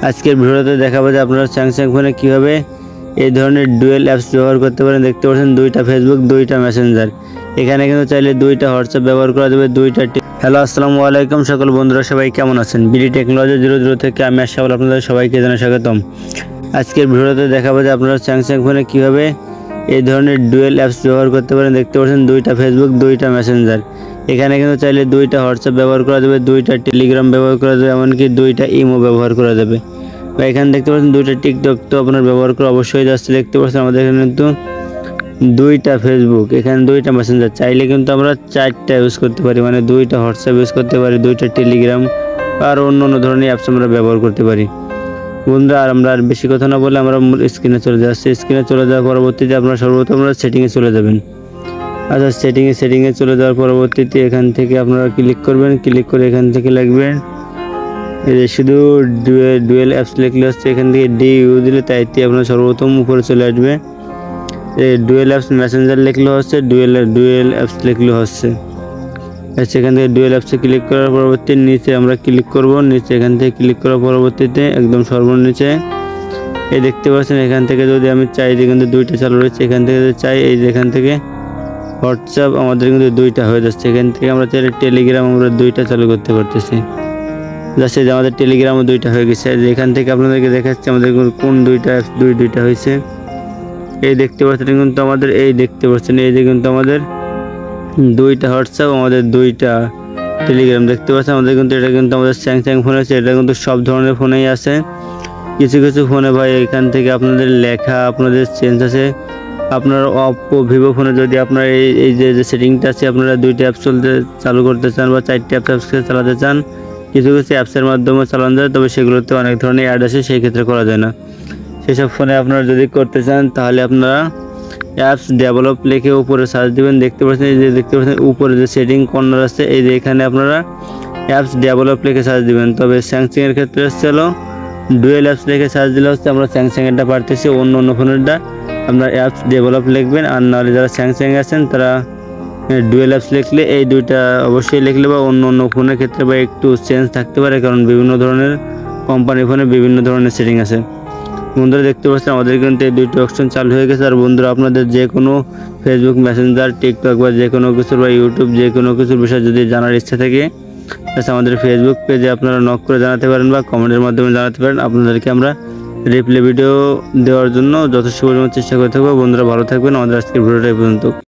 আজকের ভিডিওতে দেখাবো যে আপনারা স্যামসাং ফোনে কীভাবে এই ধরনের ডুয়েল অ্যাপস ব্যবহার করতে পারেন। দেখতে পাচ্ছেন দুইটা ফেসবুক, দুইটা মেসেঞ্জার। এখানে কিন্তু চাইলে দুইটা হোয়াটসঅ্যাপ ব্যবহার করা যাবে, দুইটা হ্যালো আসসালামু আলাইকুম সকল বন্ধুরা, সবাই কেমন আছেন? বিডি টেকনোলজি 00 থেকে আমি আশরাফুল আপনাদের সবাইকে জানাই স্বাগতম। আজকের ভিডিওতে দেখাবো যে আপনারা স্যামসাং ফোনে কীভাবে এই ধরনের ডুয়েল অ্যাপস ব্যবহার করতে পারেন। দেখতে পাচ্ছেন দুইটা ফেসবুক, দুইটা মেসেঞ্জার। এখানে কিন্তু চাইলে দুইটা হোয়াটসঅ্যাপ ব্যবহার করা যাবে, দুইটা টেলিগ্রাম ব্যবহার করা যাবে, এমনকি দুইটা ইমো ব্যবহার করা যাবে। বা এখানে দেখতে পাচ্ছেন দুইটা টিকটক তো আপনার ব্যবহার করা অবশ্যই যাচ্ছে। দেখতে পাচ্ছেন আমাদের এখানে কিন্তু দুইটা ফেসবুক, এখানে দুইটা মেসেঞ্জার। চাইলে কিন্তু আমরা চারটা ইউজ করতে পারি, মানে দুইটা হোয়াটসঅ্যাপ ইউজ করতে পারি, দুইটা টেলিগ্রাম আর অন্য ধরনের অ্যাপস আমরা ব্যবহার করতে পারি বন্ধুরা। আর আমরা আর বেশি কথা না বলে আমরা স্ক্রিনে চলে যাচ্ছি। স্ক্রিনে চলে যাওয়ার পরবর্তীতে আপনারা সর্বপ্রথম আমরা সেটিংয়ে চলে যাবেন। আচ্ছা, সেটিংয়ে চলে যাওয়ার পরবর্তীতে এখান থেকে আপনারা ক্লিক করবেন। ক্লিক করে এখান থেকে লিখবেন এই যে শুধু ডুয়েল অ্যাপস লিখলে হচ্ছে, এখান থেকে DU দিলে তাইতে আপনার সর্বপ্রথম উপরে চলে আসবে। এই ডুয়েল অ্যাপস মেসেঞ্জার লিখলে হচ্ছে, ডুয়েল অ্যাপস লিখলে হচ্ছে। সেখান থেকে ডুয়েল অ্যাপসে ক্লিক করার পরবর্তী নিচে আমরা ক্লিক করব। নিচে এখান থেকে ক্লিক করার পরবর্তীতে একদম সর্বনিচে এই দেখতে পাচ্ছেন, এখান থেকে যদি আমি চাই যে কিন্তু দুইটা চালু রয়েছে, এখান থেকে যদি চাই এই যে এখান থেকে হোয়াটসঅ্যাপ আমাদের কিন্তু দুইটা হয়ে যাচ্ছে। এখান থেকে আমরা চাইলে টেলিগ্রাম আমরা দুইটা চালু করতে পারতেছি। যাচ্ছে যে আমাদের টেলিগ্রামও দুইটা হয়ে গেছে। যে এখান থেকে আপনাদেরকে দেখাচ্ছে আমাদের কোন দুইটা অ্যাপস দুইটা হয়েছে। এই দেখতে পাচ্ছেন কিন্তু আমাদের এই দেখতে পাচ্ছেন এই যে কিন্তু আমাদের দুইটা হোয়াটসঅ্যাপ, আমাদের দুইটা টেলিগ্রাম দেখতে পাচ্ছেন। আমাদের কিন্তু এটা কিন্তু আমাদের স্যামসাং ফোনে আছে, এটা কিন্তু সব ধরনের ফোনেই আছে। কিছু ফোনে ভাই এখান থেকে আপনাদের লেখা আপনাদের চেঞ্জ আছে। আপনার অপো ভিভো ফোনে যদি আপনার এই যে সেটিংটা আছে, আপনারা দুইটা অ্যাপস চালু করতে চান বা চারটে অ্যাপসকে চালাতে চান, কিছু অ্যাপসের মাধ্যমে চালানো যায়, তবে সেগুলোতে অনেক ধরনের অ্যাড আছে, সেই ক্ষেত্রে করা যায় না। সেসব ফোনে আপনারা যদি করতে চান তাহলে আপনারা অ্যাপস ডেভেলপ লিখে উপরে সার্চ দিবেন। দেখতে পাচ্ছেন এই যে দেখতে পাচ্ছেন উপরে যে সেটিং কর্নার আছে, এই যে এখানে আপনারা অ্যাপস ডেভেলপ লিখে সার্চ দিবেন। তবে স্যামসাংয়ের ক্ষেত্রে হচ্ছে ডুয়েল অ্যাপস লিখে সার্চ দিলে হচ্ছে আমরা স্যামসাংয়েরটা পারতেছি, অন্য ফোনেরটা আপনারা অ্যাপস ডেভেলপ লিখবেন। আর নাহলে যারা স্যামসাং আছেন তারা ডুয়েল অ্যাপস লিখলে এই দুইটা অবশ্যই লিখলে বা অন্য ফোনের ক্ষেত্রে বা একটু চেঞ্জ থাকতে পারে, কারণ বিভিন্ন ধরনের কোম্পানি ফোনে বিভিন্ন ধরনের সেটিং আছে। বন্ধুরা দেখতে পাচ্ছেন আমাদের কিন্তু এই দুইটা অপশন চালু হয়ে গেছে। আর বন্ধুরা আপনাদের যে কোনো ফেসবুক মেসেঞ্জার, টিকটক বা যে কোনো কিছুর বা ইউটিউব যে কোনো কিছুর বিষয়ে যদি জানার ইচ্ছা থাকে, তাহলে আমাদের ফেসবুক পেজে আপনারা নক করে জানাতে পারেন বা কমেন্টের মাধ্যমে জানাতে পারেন। আপনাদেরকে আমরা রিপ্লাই ভিডিও দেওয়ার জন্য যথেষ্ট পরিমাণ চেষ্টা করে থাকবো। বন্ধুরা ভালো থাকবেন। আমাদের আজকের ভিডিওটা এই পর্যন্ত।